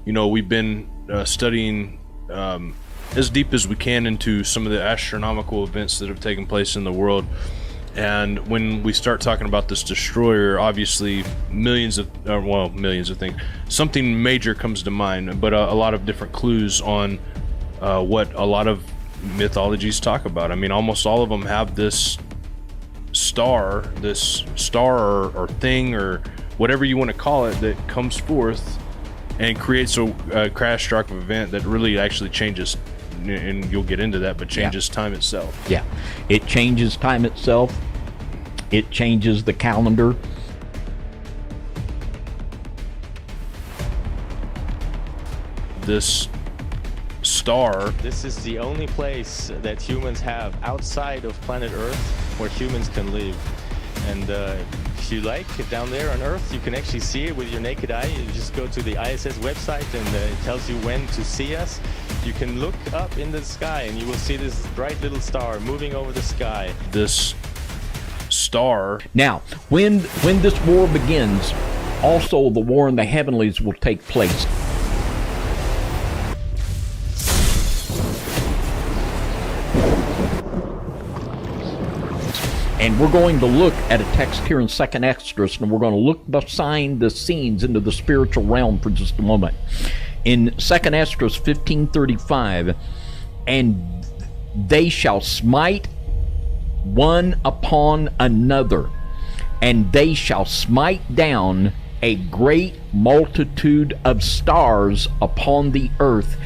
we've been studying as deep as we can into some of the astronomical events that have taken place in the world. And when we start talking about this destroyer, obviously millions of things, something major comes to mind, but a lot of different clues on what a lot of mythologies talk about. I mean, almost all of them have this star or thing or whatever you want to call it that comes forth and creates a catastrophic event that really actually changes, and you'll get into that, but changes time itself. Yeah, it changes time itself. It changes the calendar. This star. This is the only place that humans have outside of planet Earth where humans can live. And if you like, down there on Earth, you can actually see it with your naked eye. You just go to the ISS website and it tells you when to see us. You can look up in the sky and you will see this bright little star moving over the sky. This star. Now, when this war begins, also the war in the heavenlies will take place. And we're going to look at a text here in 2nd Esdras, and we're going to look behind the scenes into the spiritual realm for just a moment. In 2nd Esdras 15:35, and they shall smite one upon another, and they shall smite down a great multitude of stars upon the earth.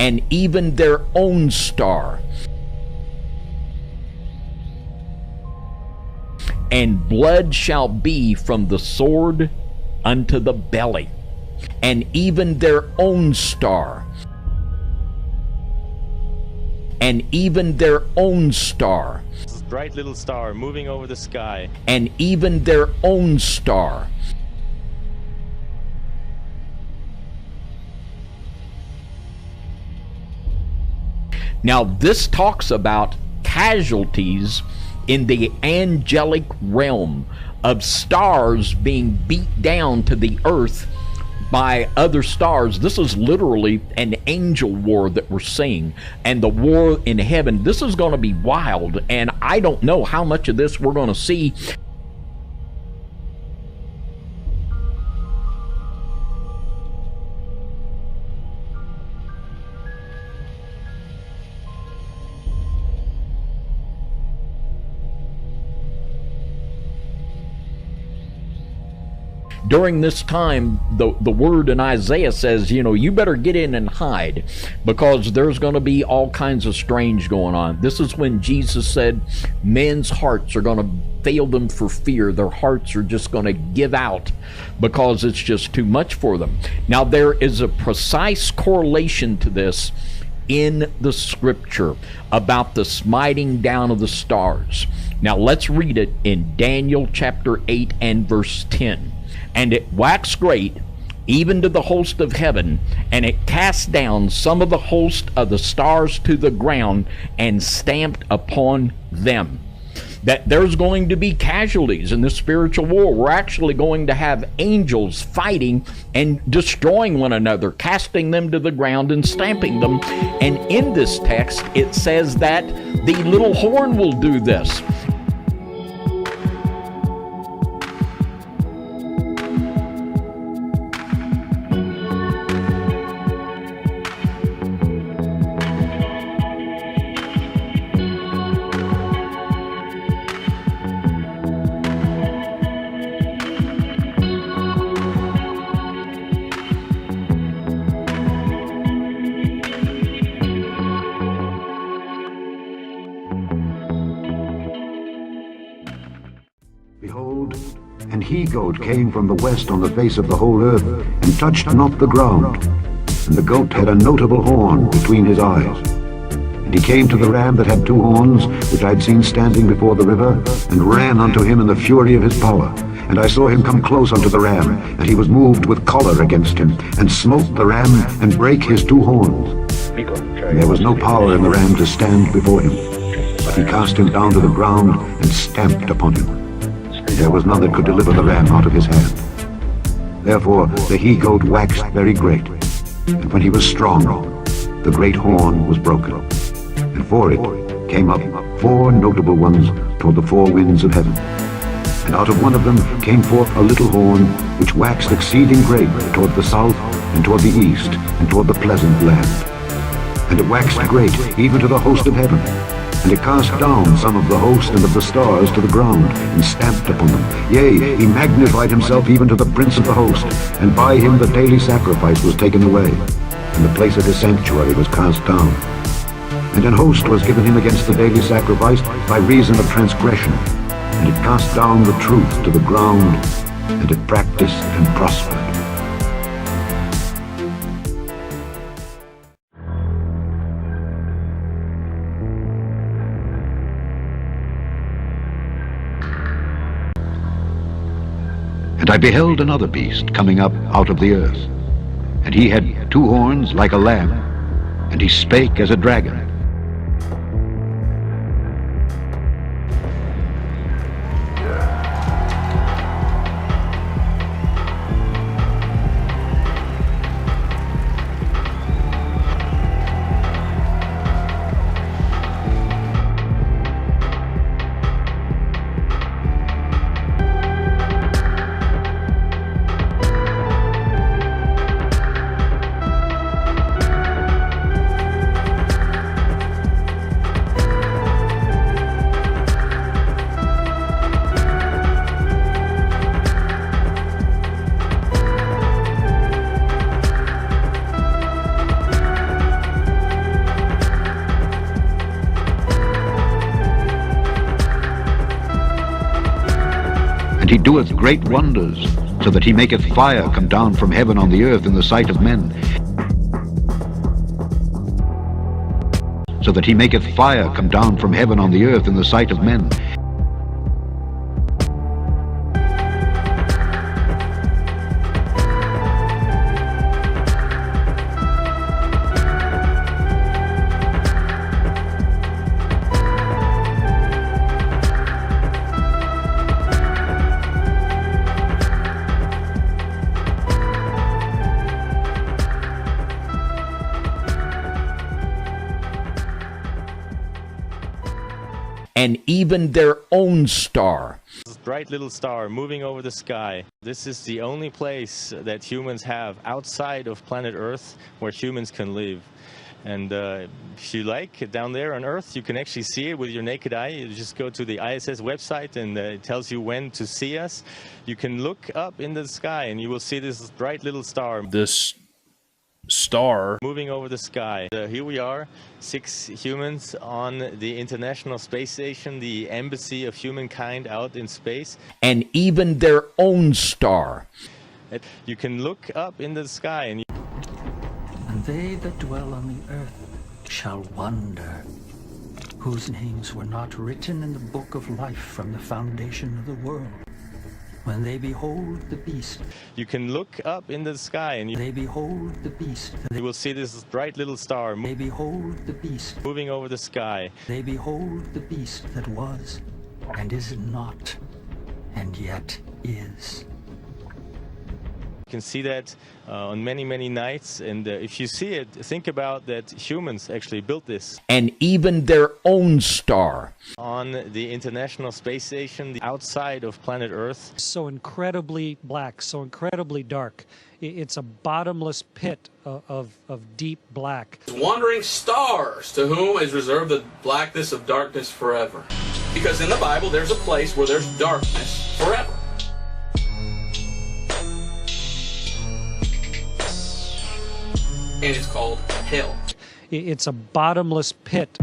And even their own star. And blood shall be from the sword unto the belly, and even their own star. And even their own star. This bright little star moving over the sky. And even their own star. Now, this talks about casualties in the angelic realm of stars being beat down to the earth by other stars. This is literally an angel war that we're seeing, and the war in heaven. This is going to be wild, and I don't know how much of this we're going to see. During this time, the word in Isaiah says, you better get in and hide, because there's going to be all kinds of strange going on. This is when Jesus said men's hearts are going to fail them for fear. Their hearts are just going to give out because it's just too much for them. Now, there is a precise correlation to this in the scripture about the smiting down of the stars. Now, let's read it in Daniel chapter 8 and verse 10. And it waxed great, even to the host of heaven, and it cast down some of the host of the stars to the ground, and stamped upon them. That there's going to be casualties in this spiritual war. We're actually going to have angels fighting and destroying one another, casting them to the ground and stamping them. And in this text, it says that the little horn will do this. Behold, an he-goat came from the west on the face of the whole earth, and touched not the ground. And the goat had a notable horn between his eyes. And he came to the ram that had 2 horns, which I had seen standing before the river, and ran unto him in the fury of his power, And I saw him come close unto the ram, and he was moved with choler against him, and smote the ram, and brake his 2 horns. And there was no power in the ram to stand before him, but he cast him down to the ground, and stamped upon him. And there was none that could deliver the ram out of his hand. Therefore the he-goat waxed very great, and when he was strong, the great horn was broken. And for it came up 4 notable ones toward the 4 winds of heaven. And out of one of them came forth a little horn, which waxed exceeding great toward the south, and toward the east, and toward the pleasant land. And it waxed great even to the host of heaven. And it cast down some of the host and of the stars to the ground, and stamped upon them. Yea, he magnified himself even to the prince of the host, and by him the daily sacrifice was taken away, and the place of his sanctuary was cast down. And an host was given him against the daily sacrifice by reason of transgression, and it cast down the truth to the ground, and it practiced and prospered. And I beheld another beast coming up out of the earth, and he had 2 horns like a lamb, and he spake as a dragon. And he doeth great wonders, so that he maketh fire come down from heaven on the earth in the sight of men. So that he maketh fire come down from heaven on the earth in the sight of men. And even their own star. This bright little star moving over the sky. This is the only place that humans have outside of planet Earth where humans can live. And if you like, down there on Earth, you can actually see it with your naked eye. You just go to the ISS website, and it tells you when to see us. You can look up in the sky, and you will see this bright little star. This star Moving over the sky. Here we are, 6 humans on the International Space Station, the embassy of humankind out in space. And even their own star. You can look up in the sky, and And they that dwell on the earth shall wonder, whose names were not written in the book of life from the foundation of the world. When they behold the beast, you can look up in the sky, and they behold the beast. you will see this bright little star They behold the beast. moving over the sky. They behold the beast that was, and is not, and yet is. You can see that on many, many nights, and if you see it, think about that humans actually built this. And even their own star. On the International Space Station, outside of planet Earth. So incredibly black, so incredibly dark. It's a bottomless pit of deep black. Wandering stars, to whom is reserved the blackness of darkness forever. Because in the Bible, there's a place where there's darkness forever. And it's called hell. It's a bottomless pit.